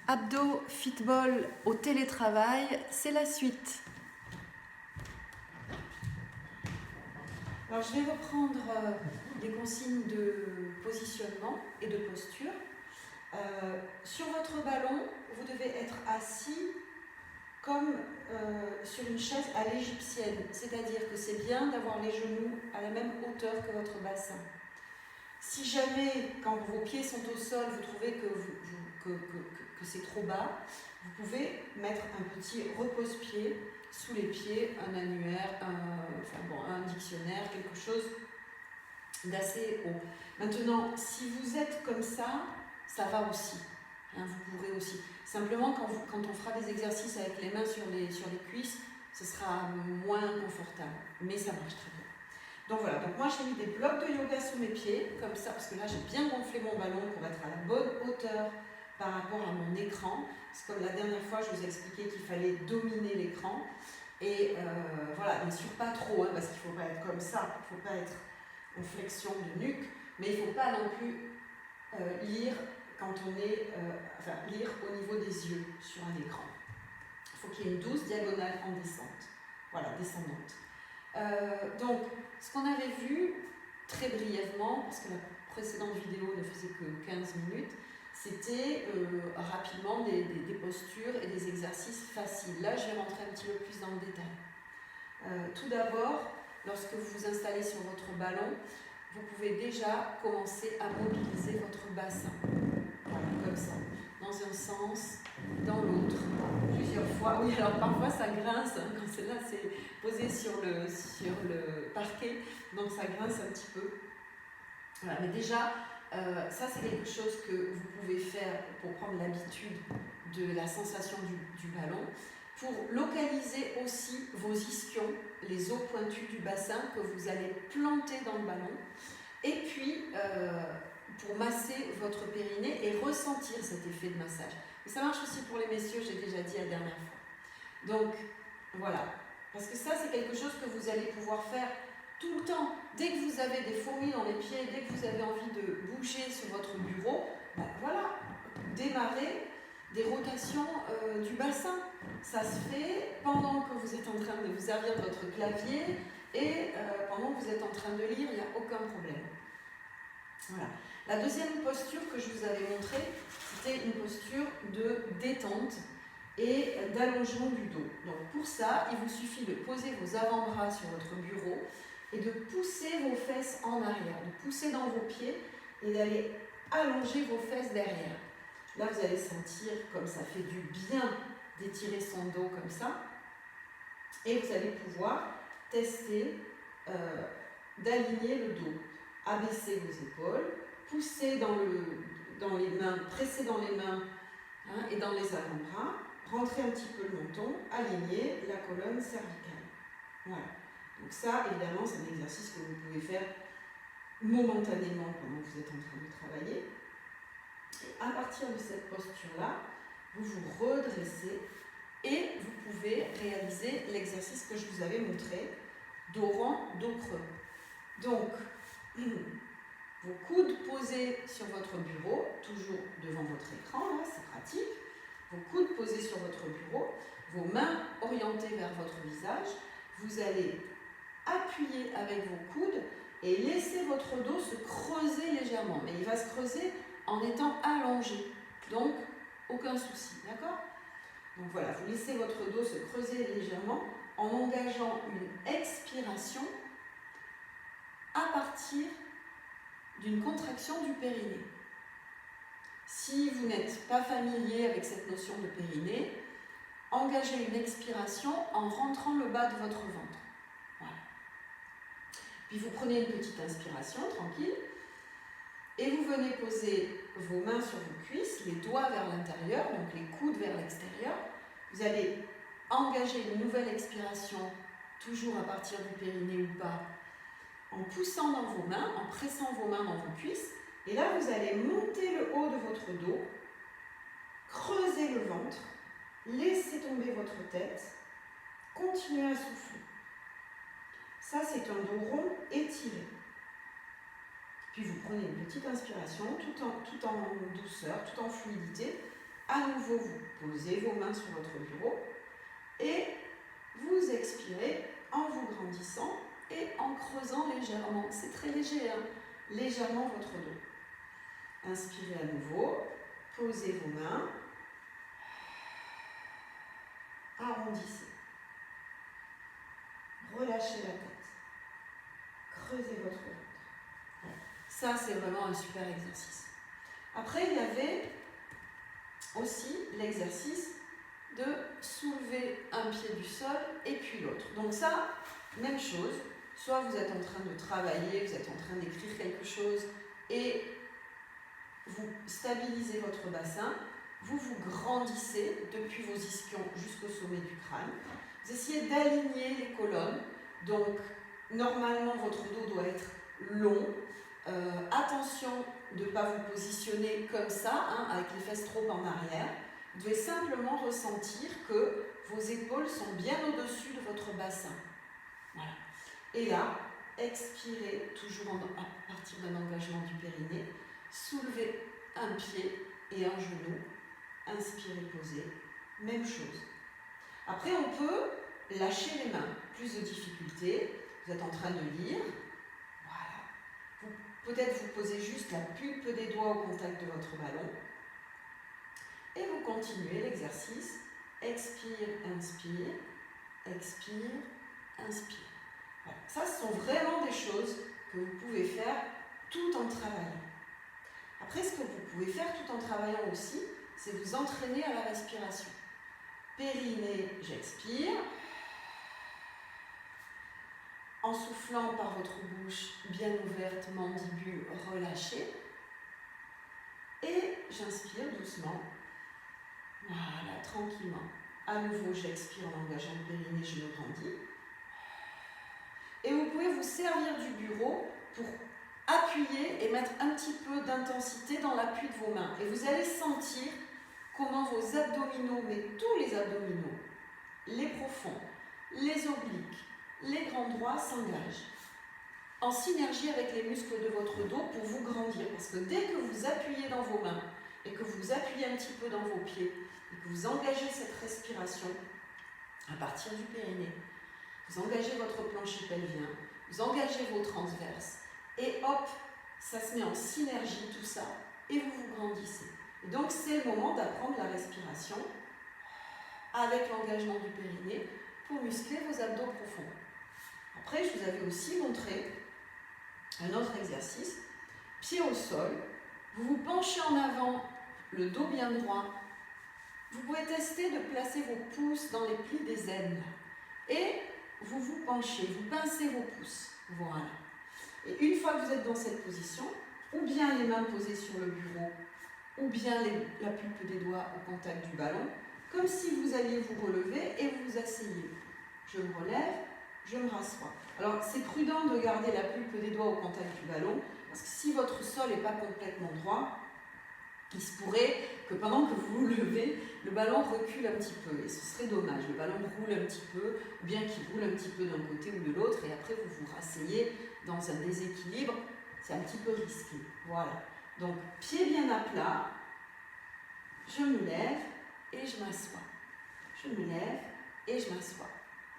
Abdos Fitball au télétravail, c'est la suite. Alors je vais reprendre les consignes de positionnement et de posture. Sur votre ballon, vous devez être assis comme sur une chaise à l'égyptienne, c'est-à-dire que c'est bien d'avoir les genoux à la même hauteur que votre bassin. Si jamais, quand vos pieds sont au sol, vous trouvez que c'est trop bas, vous pouvez mettre un petit repose-pied sous les pieds, un annuaire, un dictionnaire, quelque chose d'assez haut. Maintenant, si vous êtes comme ça va aussi. Vous pourrez aussi. Simplement, quand on fera des exercices avec les mains sur les cuisses, ce sera moins confortable. Mais ça marche très bien. Donc voilà, donc moi j'ai mis des blocs de yoga sous mes pieds, comme ça, parce que là j'ai bien gonflé mon ballon pour être à la bonne hauteur par rapport à mon écran. Parce que comme la dernière fois, je vous ai expliqué qu'il fallait dominer l'écran. Et voilà, bien sûr pas trop, parce qu'il ne faut pas être comme ça, il ne faut pas être en flexion de nuque, mais il ne faut pas non plus lire quand on est, lire au niveau des yeux sur un écran. Il faut qu'il y ait une douce diagonale en descente, voilà, descendante. Donc, ce qu'on avait vu très brièvement, parce que la précédente vidéo ne faisait que 15 minutes, c'était rapidement des postures et des exercices faciles. Là, je vais rentrer un petit peu plus dans le détail. Tout d'abord, lorsque vous vous installez sur votre ballon, vous pouvez déjà commencer à mobiliser votre bassin. Voilà, comme ça, dans un sens, dans l'autre, plusieurs fois. Oui, alors parfois ça grince, quand c'est là, c'est posé sur le parquet, donc ça grince un petit peu. Voilà, mais déjà, ça c'est quelque chose que vous pouvez faire pour prendre l'habitude de la sensation du ballon, pour localiser aussi vos ischions, les os pointus du bassin que vous allez planter dans le ballon, et puis pour masser votre périnée et ressentir cet effet de massage. Et ça marche aussi pour les messieurs, j'ai déjà dit la dernière fois. Donc voilà, parce que ça c'est quelque chose que vous allez pouvoir faire tout le temps. Dès que vous avez des fourmis dans les pieds, dès que vous avez envie de bouger sur votre bureau, voilà, démarrez des rotations du bassin. Ça se fait pendant que vous êtes en train de vous servir de votre clavier et pendant que vous êtes en train de lire, il n'y a aucun problème. Voilà. La deuxième posture que je vous avais montrée, c'était une posture de détente et d'allongement du dos. Donc pour ça, il vous suffit de poser vos avant-bras sur votre bureau et de pousser vos fesses en arrière, de pousser dans vos pieds et d'aller allonger vos fesses derrière. Là, vous allez sentir comme ça fait du bien d'étirer son dos comme ça. Et vous allez pouvoir tester d'aligner le dos. Abaisser vos épaules, pousser dans les mains, presser dans les mains et dans les avant-bras, rentrer un petit peu le menton, aligner la colonne cervicale. Voilà. Donc ça, évidemment, c'est un exercice que vous pouvez faire momentanément pendant que vous êtes en train de travailler. Et à partir de cette posture-là, vous vous redressez et vous pouvez réaliser l'exercice que je vous avais montré, dos rond, dos creux. Donc, vos coudes posés sur votre bureau, toujours devant votre écran, là, c'est pratique. Vos coudes posés sur votre bureau, vos mains orientées vers votre visage. Vous allez appuyer avec vos coudes et laisser votre dos se creuser légèrement. Mais il va se creuser en étant allongé. Donc, aucun souci, d'accord ? Donc voilà, vous laissez votre dos se creuser légèrement en engageant une expiration à partir d'une contraction du périnée. Si vous n'êtes pas familier avec cette notion de périnée, engagez une expiration en rentrant le bas de votre ventre. Voilà. Puis vous prenez une petite inspiration, tranquille, et vous venez poser vos mains sur vos cuisses, les doigts vers l'intérieur, donc les coudes vers l'extérieur. Vous allez engager une nouvelle expiration, toujours à partir du périnée ou pas, en poussant dans vos mains, en pressant vos mains dans vos cuisses. Et là, vous allez monter le haut de votre dos, creuser le ventre, laisser tomber votre tête, continuez à souffler. Ça, c'est un dos rond étiré. Puis vous prenez une petite inspiration, tout en douceur, tout en fluidité. À nouveau, vous posez vos mains sur votre bureau et vous expirez en vous grandissant et en creusant légèrement. C'est très léger, hein? Légèrement votre dos. Inspirez à nouveau, posez vos mains, arrondissez. Relâchez la tête. Creusez votre ventre. Ça, c'est vraiment un super exercice. Après, il y avait aussi l'exercice de soulever un pied du sol et puis l'autre. Donc ça, même chose. Soit vous êtes en train de travailler, vous êtes en train d'écrire quelque chose et vous stabilisez votre bassin, vous vous grandissez depuis vos ischions jusqu'au sommet du crâne. Vous essayez d'aligner les colonnes, donc normalement votre dos doit être long. Attention de ne pas vous positionner comme ça, hein, avec les fesses trop en arrière. Vous devez simplement ressentir que vos épaules sont bien au-dessus de votre bassin. Voilà. Et là, expirez, toujours à partir d'un engagement du périnée. Soulevez un pied et un genou. Inspirez, posez. Même chose. Après, on peut lâcher les mains. Plus de difficulté. Vous êtes en train de lire. Voilà. Peut-être vous posez juste la pulpe des doigts au contact de votre ballon. Et vous continuez l'exercice. Expire, inspire. Expire, inspire. Voilà. Ça, ce sont vraiment des choses que vous pouvez faire tout en travaillant. Après, ce que vous pouvez faire tout en travaillant aussi, c'est vous entraîner à la respiration. Périnée, j'expire. En soufflant par votre bouche bien ouverte, mandibule relâchée. Et j'inspire doucement. Voilà, tranquillement. À nouveau, j'expire en engageant le périnée, je me grandis. Et vous pouvez vous servir du bureau pour appuyer et mettre un petit peu d'intensité dans l'appui de vos mains. Et vous allez sentir comment vos abdominaux, mais tous les abdominaux, les profonds, les obliques, les grands droits s'engagent en synergie avec les muscles de votre dos pour vous grandir. Parce que dès que vous appuyez dans vos mains et que vous appuyez un petit peu dans vos pieds et que vous engagez cette respiration à partir du périnée, vous engagez votre plancher pelvien, vous engagez vos transverses et hop, ça se met en synergie tout ça et vous vous grandissez. Et donc c'est le moment d'apprendre la respiration avec l'engagement du périnée pour muscler vos abdos profonds. Après, je vous avais aussi montré un autre exercice. Pied au sol, vous vous penchez en avant, le dos bien droit. Vous pouvez tester de placer vos pouces dans les plis des aines. Et vous vous penchez, vous pincez vos pouces. Voilà. Et une fois que vous êtes dans cette position, ou bien les mains posées sur le bureau, ou bien la pulpe des doigts au contact du ballon, comme si vous alliez vous relever et vous asseyez. Je me relève, je me rassois. Alors, c'est prudent de garder la pulpe des doigts au contact du ballon, parce que si votre sol n'est pas complètement droit, il se pourrait que pendant que vous vous levez, le ballon recule un petit peu, et ce serait dommage. Le ballon roule un petit peu, ou bien qu'il roule un petit peu d'un côté ou de l'autre, et après vous vous rasseyez dans un déséquilibre, c'est un petit peu risqué. Voilà. Donc, pied bien à plat, je me lève et je m'assois. Je me lève et je m'assois.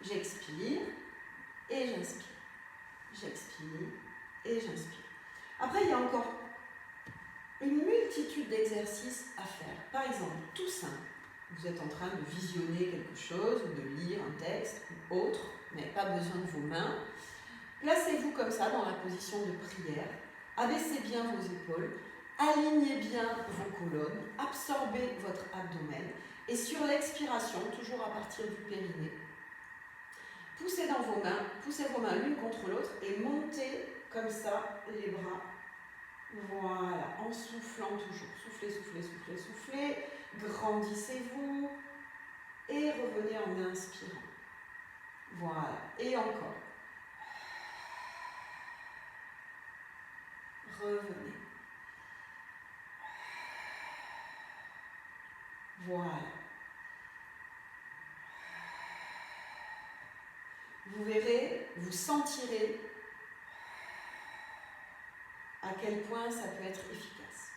J'expire et j'inspire. J'expire et j'inspire. Après, il y a encore une multitude d'exercices à faire. Par exemple, tout simple, vous êtes en train de visionner quelque chose, ou de lire un texte, ou autre, vous n'avez pas besoin de vos mains. Placez-vous comme ça dans la position de prière, abaissez bien vos épaules, alignez bien vos colonnes, absorbez votre abdomen, et sur l'expiration, toujours à partir du périnée, poussez vos mains l'une contre l'autre, et montez comme ça les bras. Voilà, en soufflant toujours. Soufflez, soufflez, soufflez, soufflez. Grandissez-vous. Et revenez en inspirant. Voilà, et encore. Revenez. Voilà. Vous verrez, vous sentirez à quel point ça peut être efficace.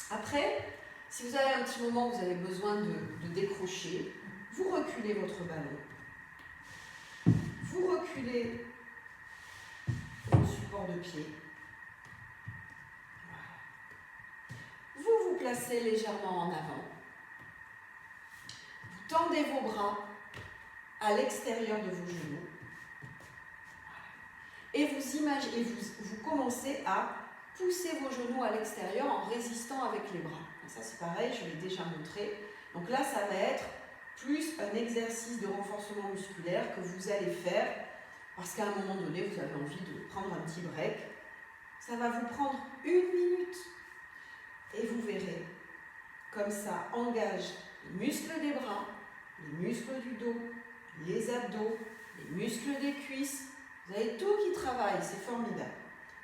Après, Si vous avez un petit moment où vous avez besoin de décrocher, vous reculez votre ballon. Vous reculez vos supports de pied. Vous vous placez légèrement en avant. Vous tendez vos bras à l'extérieur de vos genoux. Et vous commencez à pousser vos genoux à l'extérieur en résistant avec les bras. Et ça c'est pareil, je l'ai déjà montré. Donc là, ça va être plus un exercice de renforcement musculaire que vous allez faire parce qu'à un moment donné, vous avez envie de prendre un petit break. Ça va vous prendre 1 minute. Et vous verrez, comme ça engage les muscles des bras, les muscles du dos, les abdos, les muscles des cuisses. Vous avez tout qui travaille, c'est formidable.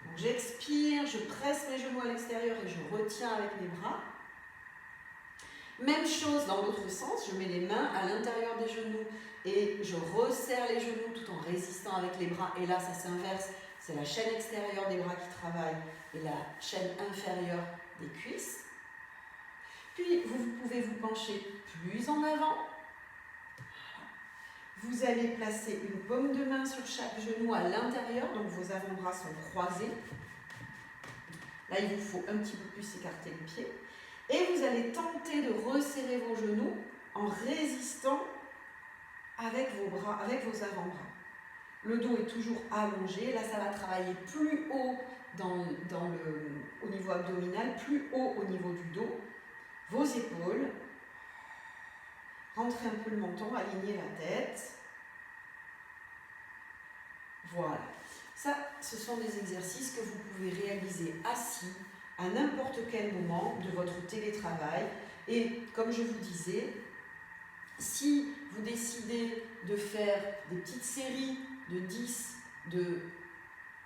Donc j'expire, je presse mes genoux à l'extérieur et je retiens avec mes bras. Même chose dans l'autre sens, je mets les mains à l'intérieur des genoux et je resserre les genoux tout en résistant avec les bras. Et là, ça s'inverse, c'est la chaîne extérieure des bras qui travaille et la chaîne inférieure des cuisses. Puis, vous pouvez vous pencher plus en avant. Vous allez placer une paume de main sur chaque genou à l'intérieur, donc vos avant-bras sont croisés. Là, il vous faut un petit peu plus écarter les pieds. Et vous allez tenter de resserrer vos genoux en résistant avec vos bras, avec vos avant-bras. Le dos est toujours allongé. Là, ça va travailler plus haut au niveau abdominal, plus haut au niveau du dos. Vos épaules. Rentrez un peu le menton, alignez la tête. Voilà. Ça, ce sont des exercices que vous pouvez réaliser assis à n'importe quel moment de votre télétravail. Et comme je vous disais, si vous décidez de faire des petites séries de 10,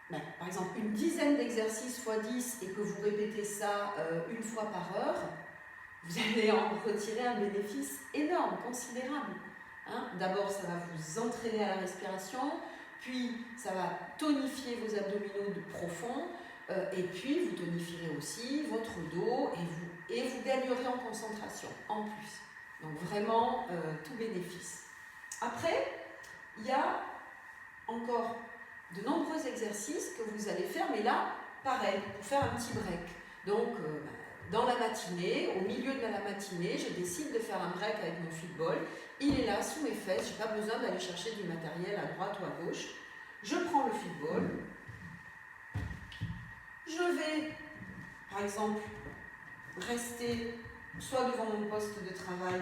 par exemple une dizaine d'exercices x 10 et que vous répétez ça une fois par heure, vous allez en retirer un bénéfice énorme, considérable. Hein? D'abord, ça va vous entraîner à la respiration, puis ça va tonifier vos abdominaux profonds, et puis vous tonifierez aussi votre dos et vous gagnerez en concentration en plus. Donc vraiment, tout bénéfice. Après, il y a encore de nombreux exercices que vous allez faire, mais là, pareil, pour faire un petit break. Donc, dans la matinée, au milieu de la matinée, je décide de faire un break avec mon football. Il est là, sous mes fesses, je n'ai pas besoin d'aller chercher du matériel à droite ou à gauche. Je prends le football. Je vais, par exemple, rester soit devant mon poste de travail,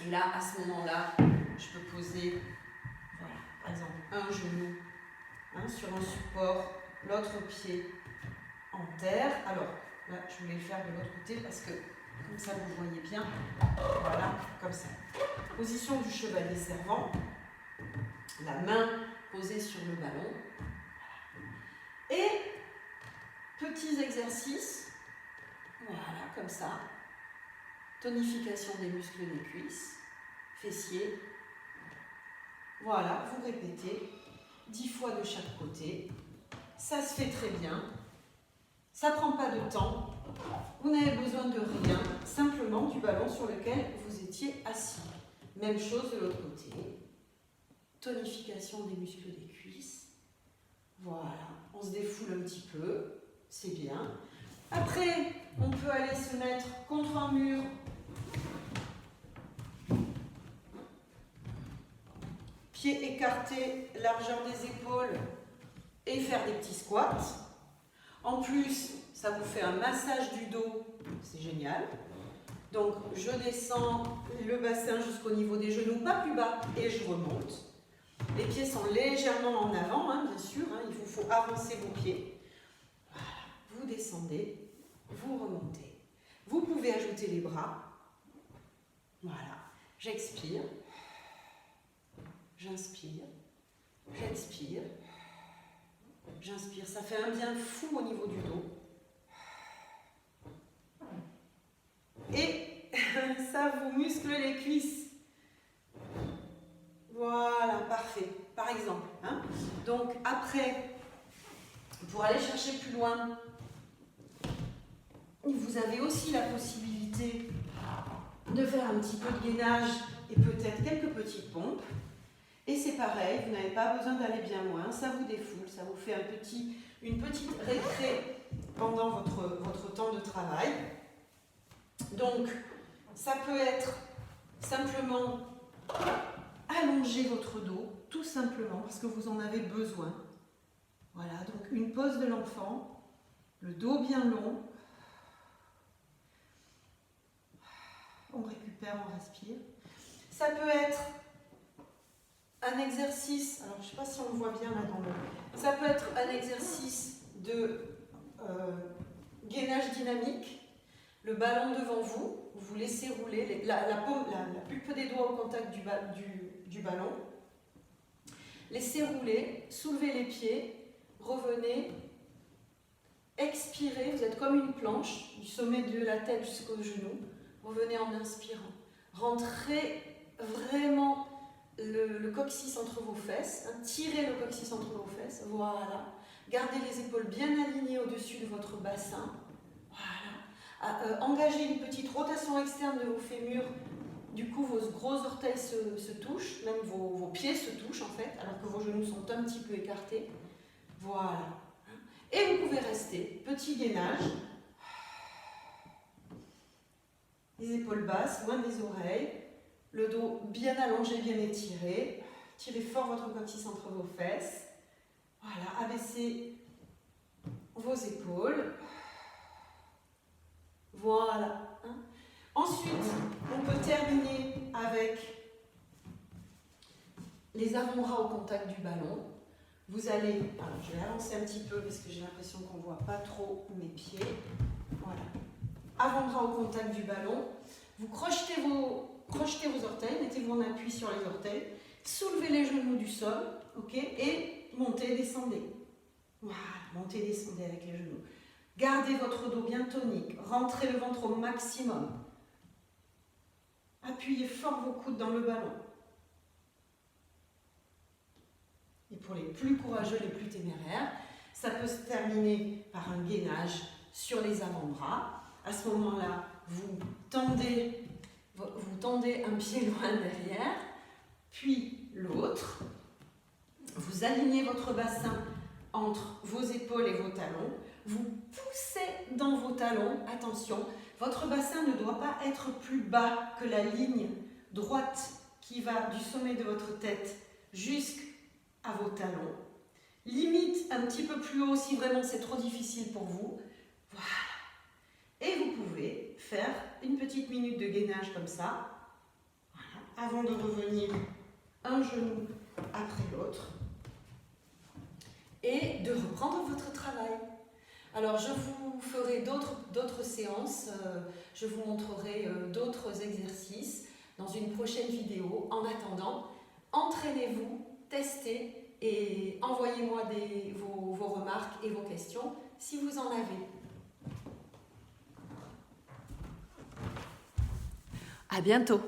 et là, à ce moment-là, je peux poser, voilà, par exemple, un genou sur un support, l'autre pied en terre. Alors, là, je voulais le faire de l'autre côté parce que, comme ça, vous voyez bien. Voilà, comme ça. Position du chevalier servant. La main posée sur le ballon. Et petits exercices. Voilà, comme ça. Tonification des muscles des cuisses, fessiers. Voilà, vous répétez 10 fois de chaque côté. Ça se fait très bien. Ça ne prend pas de temps. Vous n'avez besoin de rien, simplement du ballon sur lequel vous étiez assis. Même chose de l'autre côté. Tonification des muscles des cuisses. Voilà, on se défoule un petit peu. C'est bien. Après, on peut aller se mettre contre un mur. Pieds écartés, largeur des épaules et faire des petits squats. En plus, ça vous fait un massage du dos, c'est génial. Donc, je descends le bassin jusqu'au niveau des genoux, pas plus bas, et je remonte. Les pieds sont légèrement en avant, bien sûr, il vous faut avancer vos pieds. Voilà, vous descendez, vous remontez. Vous pouvez ajouter les bras. Voilà, j'expire. J'inspire, j'expire, j'inspire. Ça fait un bien fou au niveau du dos. Et ça vous muscle les cuisses. Voilà, parfait. Par exemple. Donc après, pour aller chercher plus loin, vous vous avez aussi la possibilité de faire un petit peu de gainage et peut-être quelques petites pompes. Et c'est pareil, vous n'avez pas besoin d'aller bien loin, ça vous défoule, ça vous fait une petite récré pendant votre temps de travail. Donc, ça peut être simplement allonger votre dos, tout simplement, parce que vous en avez besoin. Voilà, donc une pose de l'enfant, le dos bien long. On récupère, on respire. Ça peut être un exercice, alors je ne sais pas si on le voit bien là dans le... Ça peut être un exercice de gainage dynamique. Le ballon devant vous, vous laissez rouler la pulpe des doigts au contact du ballon. Laissez rouler, soulevez les pieds, revenez, expirez, vous êtes comme une planche, du sommet de la tête jusqu'aux genoux. Revenez en inspirant. Rentrez vraiment le coccyx entre vos fesses, hein, tirez le coccyx entre vos fesses, voilà. Gardez les épaules bien alignées au-dessus de votre bassin. Voilà. Engagez une petite rotation externe de vos fémurs. Du coup, vos gros orteils se touchent, même vos pieds se touchent en fait, alors que vos genoux sont un petit peu écartés. Voilà. Et vous pouvez rester. Petit gainage. Les épaules basses, loin des oreilles. Le dos bien allongé, bien étiré. Tirez fort votre coccyx entre vos fesses. Voilà, abaissez vos épaules. Voilà. Ensuite, on peut terminer avec les avant-bras au contact du ballon. Vous allez, alors je vais avancer un petit peu parce que j'ai l'impression qu'on ne voit pas trop mes pieds. Voilà. Avant-bras au contact du ballon. Vous crochetez vos orteils, mettez-vous en appui sur les orteils. Soulevez les genoux du sol, ok, et montez, descendez. Voilà, montez, descendez avec les genoux. Gardez votre dos bien tonique. Rentrez le ventre au maximum. Appuyez fort vos coudes dans le ballon. Et pour les plus courageux, les plus téméraires, ça peut se terminer par un gainage sur les avant-bras. À ce moment-là, vous tendez un pied loin derrière, puis l'autre. Vous alignez votre bassin entre vos épaules et vos talons. Vous poussez dans vos talons. Attention, votre bassin ne doit pas être plus bas que la ligne droite qui va du sommet de votre tête jusqu'à vos talons. Limite un petit peu plus haut si vraiment c'est trop difficile pour vous. Voilà. Et vous pouvez faire une petite minute de gainage comme ça, voilà, avant de revenir un genou après l'autre et de reprendre votre travail. Alors je vous ferai d'autres séances, je vous montrerai d'autres exercices dans une prochaine vidéo. En attendant, entraînez-vous, testez et envoyez-moi vos remarques et vos questions si vous en avez. À bientôt.